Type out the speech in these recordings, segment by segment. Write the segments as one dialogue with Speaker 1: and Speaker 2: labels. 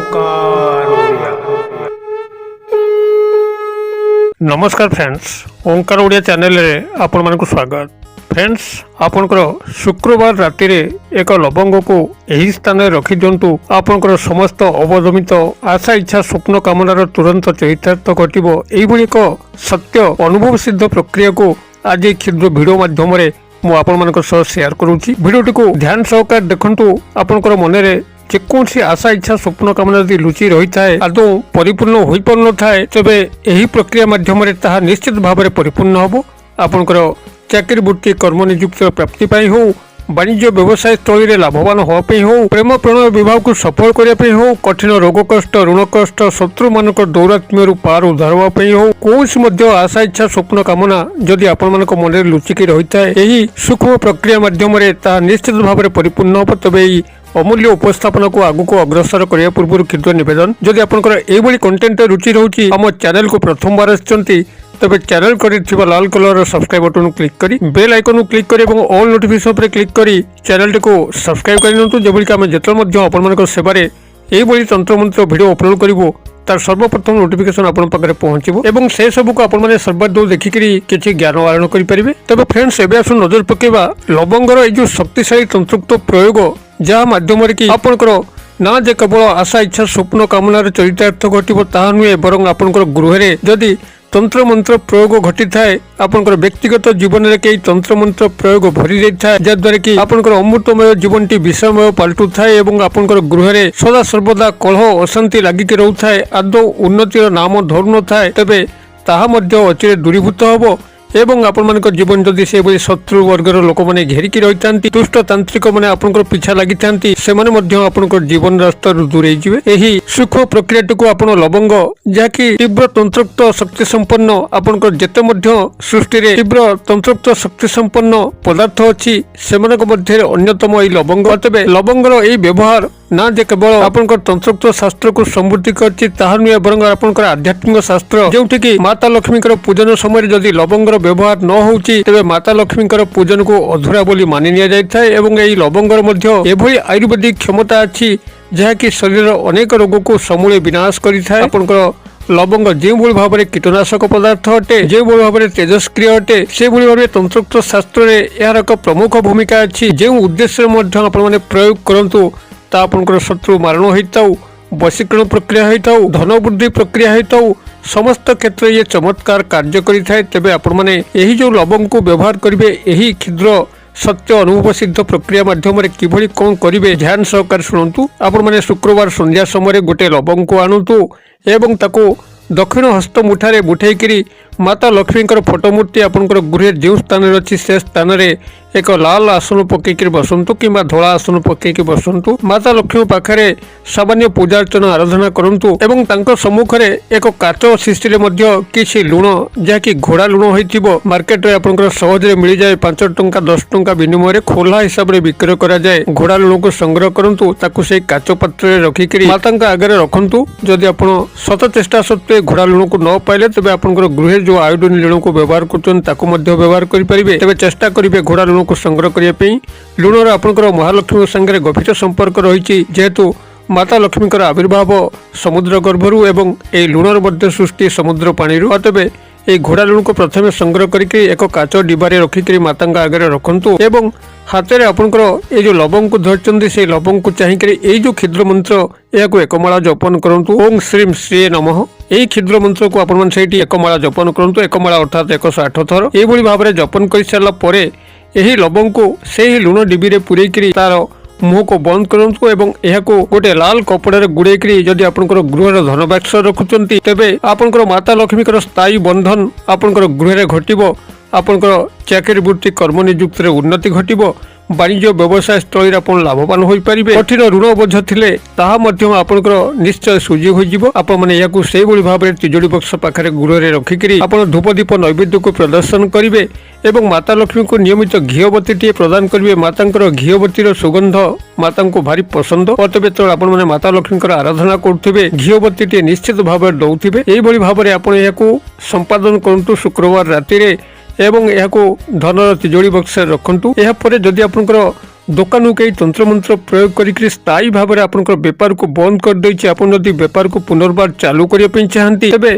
Speaker 1: ओंकार ओडिया। नमस्कार फ्रेंड्स, ओंकार ओडिया चैनल रे आपण मानक स्वागत। फ्रेंड्स, आपनकर शुक्रवार राति रे एक लवंग को एही स्थान रे रखि दियंतु। आपनकर समस्त अवदमित आशा इच्छा स्वप्न कामनार तुरंत चरितार्थ घटिबो। एही भली एक सत्य अनुभव सिद्ध प्रक्रिया को आज क्षुद्र वीडियो माध्यम रे मु आपण मानक सह शेयर करूची। वीडियोटी को ध्यान सहकार देखंतु। आपनकर मन रे जेकोसी आशा इच्छा स्वप्न कामना यदि लुचि रही थाए आदौ परिपूर्ण हो पार न थाए तेबे एही प्रक्रिया माध्यम रे ताहा निश्चित भाव में परिपूर्ण हबो। आपनकर चाकरी वृत्ति कर्म नियुक्ति प्राप्ति पाई हो, वाणिज्य व्यवसाय स्थल में लाभवान होवाई हो, प्रेम प्रणय विवाह को सफल करने हो, कठिन रोग कष्ट ऋण कष्ट शत्रु मान दौरात्म्य पार उद्धार होवाई हो, कौन आशा इच्छा स्वप्न कामना जदि आपण मान मन में लुचिकी रही थाए यही सूक्ष्म प्रक्रिया माध्यम निश्चित भाव में परिपूर्ण हम। तबे अमूल्य उपस्थापना को आगु को अग्रसर करने पूर्व क्षुद्र निवेदन, जदि आपनकर एभली कंटेंट रुचि रोची आम चैनल को प्रथम बार आछंती तबे चैनल कर लाल कलर सब्सक्राइब बटन क्लिक करी बेल आइकन क्लिक करी और ऑल नोटिफिकेशन पर क्लिक करी चैनल को सब्सक्राइब कर जेभली आम जिते आपण सेवारे एभली तंत्र मंत्र वीडियो अपलोड करिवो तार सर्वप्रथम नोटिफिकेशन आपण पाखरे पहुंचबो एवं से सब को आपण माने सर्वादौ देखिकरी किछि ज्ञान आहरण करि परिबे। तबे फ्रेंड्स, एबे आसु नजर पकेबा लवंगर ए जो शक्तिशाली तंत्रोक्त प्रयोग जहा माध्यम रे कि आपनकर ना जे केवल आशा इच्छा स्वप्न कामनार चरितार्थ घटिबो ताहा नुहे, बरं आपनकर गृहरे जदि तंत्र मंत्र प्रयोग घटी थाए आपनकर व्यक्तिगत जीवन में कई तंत्र मंत्र प्रयोग भरी जाई थाए जद्वारा कि आपनकर अमृतमय जीवन टी विषमय पलटू थाए एवं आपनकर गृह रे सदा सर्वदा कलह अशांति लागिक रहू थाए आदौ उन्नतिर नाम धरू न थाए तेबे ताहा मध्य अचिरे दूरीभूत हबो एवं आपण मानक जीवन जदि से शत्रु वर्गर लोक मैंने घेरिकी रही था दुष्ट तांत्रिक मैंने आपनकर पिछा लगी था आपनकर जीवन रास्ता दूरे यही सूक्ष्म प्रक्रिया को आपण लवंग जहाँकि तीव्र तंत्रोक्त शक्ति संपन्न आपनकर जेते सृष्टि रे तीव्र तंत्रोक्त शक्ति संपन्न पदार्थ अच्छी से अन्यतम यही लवंग। तेबे लवंगर यही व्यवहार ना जे केवल आपनकर तंत्रोक्त शास्त्र को समृद्धि करछि ताहा नुहे, बरं आपनकर आध्यात्मिक शास्त्र जोठी कि माता लक्ष्मीकर पूजन समय जदि लवंगर व्यवहार न होउछि तेबे माता लक्ष्मीकर पूजन को अधूरा बोली मानि निया जायथाय एवं एही लवंगर मध्य एभली आयुर्वेदिक क्षमता अछि जहा कि शरीर अनेक रोग को समूले विनाश करिथाय। आपनकर लवंग जो भाव में कीटनाशक पदार्थ अटे, जो भाव में तेजस्क्रिय अटे, से भाव में तंत्रोक्त शास्त्र यार एक प्रमुख भूमिका अच्छी। जो उद्देश्य प्रयोग करंतु ता आपनकर शत्रु मारण होइताउ, वशीकरण प्रक्रिया होइताउ, धन वृद्धि प्रक्रिया होइताउ, समस्त क्षेत्र ये चमत्कार कार्य करिथाय। तेबे आपण माने एही जो लवंग को व्यवहार करिवे एही क्षुद्र सत्य अनुभव सिद्ध प्रक्रिया माध्यम किभली कौन करिवे ध्यान सहकार शुणु। आपण माने शुक्रवार संध्या समय गोटे लवंग को आणुतु एवं ताको दक्षिण हस्त मुठारे बुठेकरी माता लक्ष्मीकर फोटो मूर्ति आपनकर गृह जो स्थान अच्छी से स्थान रे एक लाल आसन पकईकरी बसंतु किंबा धला आसन पकईकरी बसंतु। माता लक्ष्मी पाखरे सामान्य पूजा अर्चना आराधना करंतु एवं तांको सम्मुखरे एक काच शिशी रे मध्य किछि लुण जहाँकि घोड़ा लुण होइथिबो मार्केट रे आपनकर सहज रे मिल जाए 5 टंका 10 टंका विनिमय रे खोला हिसाब रे विक्रय करा जाए। घोड़ा लुण को संग्रह करंतु ताकू से काच पात्र रे रखिकरी मातांका आगे रखंतु। जदि आपण सत चेष्टा सत्वे घोड़ा लुण को न पाइले तेबे आपनकर गृह जो आयोडीन लुण को व्यवहार करछन ताकू मध्य व्यवहार करि परिबे। तेबे चेष्टा करिवे घोड़ा लुण को संग्रह करिया पई। लुणर आपनकर महालक्ष्मी संगे गभीर संपर्क रहिछि जेहेतु माता लक्ष्मीकर आविर्भाव समुद्र गर्भरु एवं ए लुणर मध्य सृष्टि समुद्र पानीरु। तेबे ए घोड़ा लुण को प्रथमे संग्रह करके एक काच डिबारे रखिकरी मातांका आगे रखंतु एवं हाथ में आपनकर ये जो लवंग को धरचंदी से लवंग को चाहिकरी ये जो क्षुद्र मंत्र या एकमाला जपन करंतु। ओम श्रीम श्री नमः यही क्षुद्र मंत्र को आपण सेठी एकमाला जपन करंतु। एकमाला अर्थात 108 थर एभली भाव में जपन कर सारा परे यही लवंग को से ही लुण डिबी रे पुरेकरी तार मुह को बंद करंतु एवं यह को गोटे लाल कपड़ा रे गुड़ेकरी जदि आपनकर गृहर धन बाक्स रखुचंती तेबे आपनकर माता लक्ष्मीकर स्थायी बंधन आपनकर गृह रे घटिबो। आपनकर चाकरी वृत्ति कर्म नियुक्ति रे उन्नति घटिबो, वाणिज्य व्यवसाय स्थल आपण लाभवान होई परिबे, कठिन ऋण बोझ थिले ताहा मध्यम आपनकर निश्चय सुजी होई जिवो। आपण माने याकू सेही भली भाबरे तिजोड़ी बक्स पाखरे गृह रे रखिकरी आपण धूप दीप नैवेद्य को प्रदर्शन करिवे एवं माता लक्ष्मी को नियमित घीओबत्ती टी प्रदान करिवे। मातांकर घीओबत्तीर सुगंध माता को भारी पसंद। तेबे तो आपण माने माता लक्ष्मीकर आराधना करथिबे घीओबत्ती टी निश्चित भाबरे दउथिबे। एही भली भाबरे आपण याकू संपादन करंतु शुक्रवार राति रे एवं यह धनर तिजोड़ी बक्स रखु। यापर जदि आपंकर ଦୋକାନକୁ କେହି ତନ୍ତ୍ରମନ୍ତ୍ର ପ୍ରୟୋଗ କରିକି ସ୍ଥାୟୀ ଭାବରେ ଆପଣଙ୍କର ବେପାରକୁ ବନ୍ଦ କରିଦେଇଛି। ଆପଣ ଯଦି ବେପାରକୁ ପୁନର୍ବାର ଚାଲୁ କରିବା ପାଇଁ ଚାହାନ୍ତି ତେବେ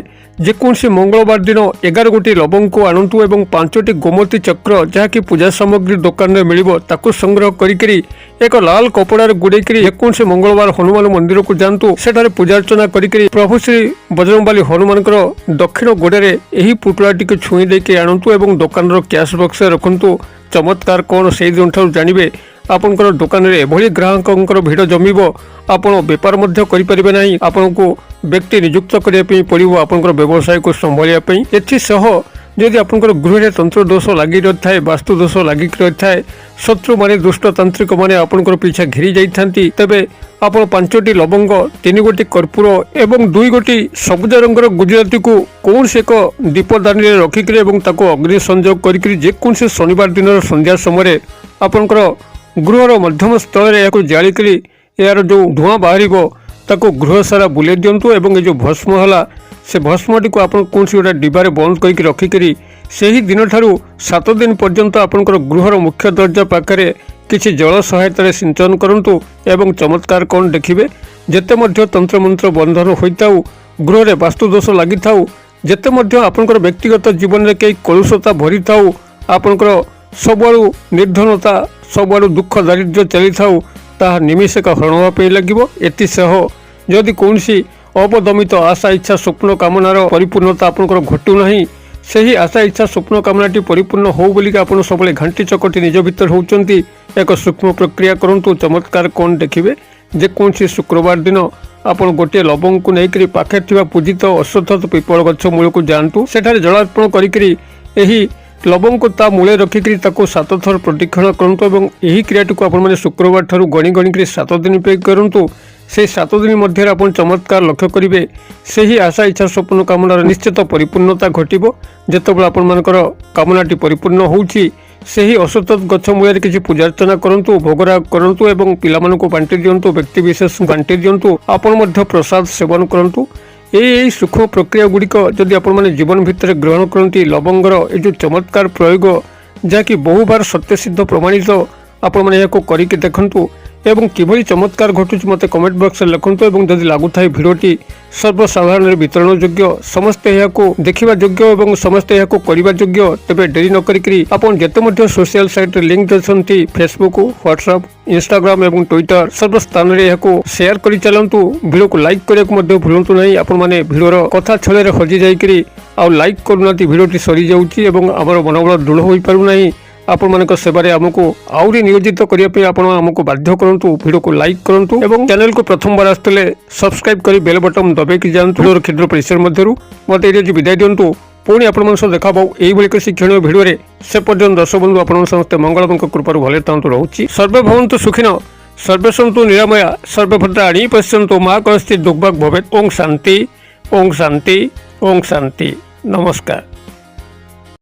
Speaker 1: ଯେକୌଣସି ମଙ୍ଗଳବାର ଦିନ 11 ଗୋଟି ଲବଙ୍ଗକୁ ଆଣନ୍ତୁ ଏବଂ 5ଟି ଗୋମତୀ ଚକ୍ର ଯାହାକି ପୂଜା ସାମଗ୍ରୀ ଦୋକାନରେ ମିଳିବ ତାକୁ ସଂଗ୍ରହ କରିକି ଏକ ଲାଲ କପଡ଼ାରେ ଗୁଡ଼େଇକି ଯେକୌଣସି ମଙ୍ଗଳବାର ହନୁମାନ ମନ୍ଦିରକୁ ଯାଆନ୍ତୁ। ସେଠାରେ ପୂଜାର୍ଚ୍ଚନା କରିକି ପ୍ରଭୁ ଶ୍ରୀ ବଜରଙ୍ଗବାଲି ହନୁମାନଙ୍କର ଦକ୍ଷିଣ ଗୋଡ଼ରେ ଏହି ପୁଟଳାଟିକୁ ଛୁଇଁ ଦେଇକି ଆଣନ୍ତୁ ଏବଂ ଦୋକାନର କ୍ୟାସ୍ ବକ୍ସରେ ରଖନ୍ତୁ। ଚମତ୍କାର କ'ଣ ସେଇ ଦିନଠାରୁ ଜାଣିବେ ଆପଣଙ୍କର ଦୋକାନରେ ଏଭଳି ଗ୍ରାହକଙ୍କର ଭିଡ଼ ଜମିବ ଆପଣ ବେପାର ମଧ୍ୟ କରିପାରିବେ ନାହିଁ। ଆପଣଙ୍କୁ ବ୍ୟକ୍ତି ନିଯୁକ୍ତ କରିବା ପାଇଁ ପଡ଼ିବ ଆପଣଙ୍କର ବ୍ୟବସାୟକୁ ସମ୍ଭାଳିବା ପାଇଁ। ଏଥିସହ ଯଦି ଆପଣଙ୍କର ଗୃହରେ ତନ୍ତ୍ର ଦୋଷ ଲାଗି ରହିଥାଏ, ବାସ୍ତୁ ଦୋଷ ଲାଗିକି ରହିଥାଏ, ଶତ୍ରୁମାନେ ଦୁଷ୍ଟତାନ୍ତ୍ରିକମାନେ ଆପଣଙ୍କର ପିଛା ଘେରି ଯାଇଥାନ୍ତି ତେବେ ଆପଣ 5ଟି ଲବଙ୍ଗ, 3 ଗୋଟି କର୍ପୂର ଏବଂ 2 ଗୋଟି ସବୁଜ ରଙ୍ଗର ଗୁଜୁରାତିକୁ କୌଣସି ଏକ ଦୀପଦାନୀରେ ରଖିକି ଏବଂ ତାକୁ ଅଗ୍ନି ସଂଯୋଗ କରିକି ଯେକୌଣସି ଶନିବାର ଦିନର ସନ୍ଧ୍ୟା ସମୟରେ ଆପଣଙ୍କର ଗୃହର ମଧ୍ୟମ ସ୍ଥଳରେ ଏହାକୁ ଜାଳିକରି ଏହାର ଯେଉଁ ଧୂଆଁ ବାହାରିବ ତାକୁ ଗୃହ ସାରା ବୁଲେଇ ଦିଅନ୍ତୁ ଏବଂ ଏ ଯେଉଁ ଭସ୍ମ ହେଲା ସେ ଭସ୍ମଟିକୁ ଆପଣ କୌଣସି ଗୋଟେ ଡିବାରେ ବନ୍ଦ କରିକି ରଖିକରି ସେହି ଦିନଠାରୁ 7 ଦିନ ପର୍ଯ୍ୟନ୍ତ ଆପଣଙ୍କର ଗୃହର ମୁଖ୍ୟ ଦରଜା ପାଖରେ କିଛି ଜଳ ସହାୟତାରେ ସିଞ୍ଚନ କରନ୍ତୁ ଏବଂ ଚମତ୍କାର କ'ଣ ଦେଖିବେ। ଯେତେ ମଧ୍ୟ ତନ୍ତ୍ରମନ୍ତ୍ର ବନ୍ଧନ ହୋଇଥାଉ, ଗୃହରେ ବାସ୍ତୁଦୋଷ ଲାଗିଥାଉ, ଯେତେ ମଧ୍ୟ ଆପଣଙ୍କର ବ୍ୟକ୍ତିଗତ ଜୀବନରେ କେହି କଳୁଷତା ଭରିଥାଉ, ଆପଣଙ୍କର ସବୁଆଡ଼ୁ ନିର୍ଦ୍ଧନତା, ସବୁଆଡ଼ୁ ଦୁଃଖ ଦାରିଦ୍ର୍ୟ ଚାଲିଥାଉ, ତାହା ନିମିଷକ ହରଣ ହେବା ପାଇଁ ଲାଗିବ। ଏଥିସହ ଯଦି କୌଣସି ଅବଦମିତ ଆଶା ଇଚ୍ଛା ସ୍ୱପ୍ନ କାମନାର ପରିପୂର୍ଣ୍ଣତା ଆପଣଙ୍କର ଘଟୁନାହିଁ, ସେହି ଆଶା ଇଚ୍ଛା ସ୍ୱପ୍ନ କାମନାଟି ପରିପୂର୍ଣ୍ଣ ହେଉ ବୋଲିକି ଆପଣ ସବୁବେଳେ ଘାଣ୍ଟି ଚକଟି ନିଜ ଭିତରେ ହେଉଛନ୍ତି। ଏକ ସୂକ୍ଷ୍ମ ପ୍ରକ୍ରିୟା କରନ୍ତୁ। ଚମତ୍କାର କ'ଣ ଦେଖିବେ। ଯେକୌଣସି ଶୁକ୍ରବାର ଦିନ ଆପଣ ଗୋଟିଏ ଲବଙ୍ଗକୁ ନେଇକରି ପାଖରେ ଥିବା ପୂଜିତ ଅଶ୍ୱତ୍ଥ ପିପଳ ଗଛ ମୂଳକୁ ଯାଆନ୍ତୁ। ସେଠାରେ ଜଳାର୍ପଣ କରିକିରି ଏହି ଲବଙ୍ଗକୁ ତା ମୂଳେ ରଖିକରି ତାକୁ 7 ଥର ପ୍ରଦକ୍ଷିଣ କରନ୍ତୁ ଏବଂ ଏହି କ୍ରିୟାଟିକୁ ଆପଣମାନେ ଶୁକ୍ରବାର ଠାରୁ ଗଣି ଗଣିକରି 7 ଦିନ ପାଇଁ କରନ୍ତୁ। ସେହି 7 ଦିନ ମଧ୍ୟରେ ଆପଣ ଚମତ୍କାର ଲକ୍ଷ୍ୟ କରିବେ। ସେହି ଆଶା ଇଚ୍ଛା ସ୍ୱପ୍ନ କାମନାର ନିଶ୍ଚିତ ପରିପୂର୍ଣ୍ଣତା ଘଟିବ। ଯେତେବେଳେ ଆପଣମାନଙ୍କର କାମନାଟି ପରିପୂର୍ଣ୍ଣ ହେଉଛି ସେହି ଅଶ୍ୱତ୍ଥ ଗଛ ମୂଳରେ କିଛି ପୂଜାର୍ଚ୍ଚନା କରନ୍ତୁ, ଭୋଗରାଗ କରନ୍ତୁ ଏବଂ ପିଲାମାନଙ୍କୁ ବାଣ୍ଟି ଦିଅନ୍ତୁ, ବ୍ୟକ୍ତିବିଶେଷଙ୍କୁ ବାଣ୍ଟି ଦିଅନ୍ତୁ। ଆପଣ ମଧ୍ୟ ପ୍ରସାଦ ସେବନ କରନ୍ତୁ। ଏହି ସୂକ୍ଷ୍ମ ପ୍ରକ୍ରିୟା ଗୁଡ଼ିକ ଯଦି ଆପଣମାନେ ଜୀବନ ଭିତରେ ଗ୍ରହଣ କରନ୍ତି, ଲବଙ୍ଗର ଏ ଯେଉଁ ଚମତ୍କାର ପ୍ରୟୋଗ ଯାହାକି ବହୁବାର ସତ୍ୟସିଦ୍ଧ ପ୍ରମାଣିତ, ଆପଣମାନେ ଏହାକୁ କରିକି ଦେଖନ୍ତୁ ଏବଂ କିଭଳି ଚମତ୍କାର ଘଟୁଛି ମୋତେ କମେଣ୍ଟ ବକ୍ସରେ ଲେଖନ୍ତୁ। ଏବଂ ଯଦି ଲାଗୁଥାଏ ଭିଡ଼ିଓଟି ସର୍ବସାଧାରଣରେ ବିତରଣ ଯୋଗ୍ୟ, ସମସ୍ତେ ଏହାକୁ ଦେଖିବା ଯୋଗ୍ୟ ଏବଂ ସମସ୍ତେ ଏହାକୁ କରିବା ଯୋଗ୍ୟ, ତେବେ ଡେରି ନ କରିକି ଆପଣ ଯେତେ ମଧ୍ୟ ସୋସିଆଲ ସାଇଟ୍ରେ ଲିଙ୍କ ଅଛନ୍ତି ଫେସବୁକ୍, ହ୍ୱାଟ୍ସଆପ୍, ଇନଷ୍ଟାଗ୍ରାମ ଏବଂ ଟ୍ୱିଟର ସର୍ବସ୍ଥାନରେ ଏହାକୁ ସେୟାର କରି ଚାଲନ୍ତୁ। ଭିଡ଼ିଓକୁ ଲାଇକ୍ କରିବାକୁ ମଧ୍ୟ ଭୁଲନ୍ତୁ ନାହିଁ। ଆପଣମାନେ ଭିଡ଼ିଓର କଥା ଛଳରେ ହଜି ଯାଇକରି ଆଉ ଲାଇକ୍ କରୁନାହାନ୍ତି, ଭିଡ଼ିଓଟି ସରିଯାଉଛି ଏବଂ ଆମର ମନୋବଳ ଦୃଢ଼ ହୋଇପାରୁନାହିଁ। ଆପଣମାନଙ୍କ ସେବାରେ ଆମକୁ ଆହୁରି ନିୟୋଜିତ କରିବା ପାଇଁ ଆପଣ ଆମକୁ ବାଧ୍ୟ କରନ୍ତୁ। ଭିଡ଼ିଓକୁ ଲାଇକ୍ କରନ୍ତୁ ଏବଂ ଚ୍ୟାନେଲକୁ ପ୍ରଥମବାର ଆସିଥିଲେ ସବସ୍କ୍ରାଇବ୍ କରି ବେଲ୍ ବଟନ୍ ଦବାଇକି ଯାଆନ୍ତୁ। ଭିଡ଼ିଓର କ୍ଷୁଦ୍ର ପରିସର ମଧ୍ୟରୁ ମୋତେ ଏଇଠି ବିଦାୟ ଦିଅନ୍ତୁ। ପୁଣି ଆପଣମାନଙ୍କ ସହ ଦେଖା ହେବ ଏଇଭଳି ଏକ ଶିକ୍ଷଣୀୟ ଭିଡ଼ିଓରେ। ସେ ପର୍ଯ୍ୟନ୍ତ ଦର୍ଶକ ବନ୍ଧୁ ଆପଣଙ୍କ ସମସ୍ତେ ମଙ୍ଗଳଙ୍କ କୃପାରୁ ଭଲରେ ଥାନ୍ତୁ ରହୁଛି। ସର୍ବେ ଭବନ୍ତୁ ସୁଖିନ, ସର୍ବେ ସନ୍ତୁ ନିରାମୟା, ସର୍ବେ ଭଦ୍ରାଣୀ ପଶ୍ୟନ୍ତୁ, ମା କସ୍ତି ଦୁର୍ଭାଗ ଭବେତ୍। ଓଁ ଶାନ୍ତି, ଓଁ ଶାନ୍ତି, ଓଁ ଶାନ୍ତି। ନମସ୍କାର।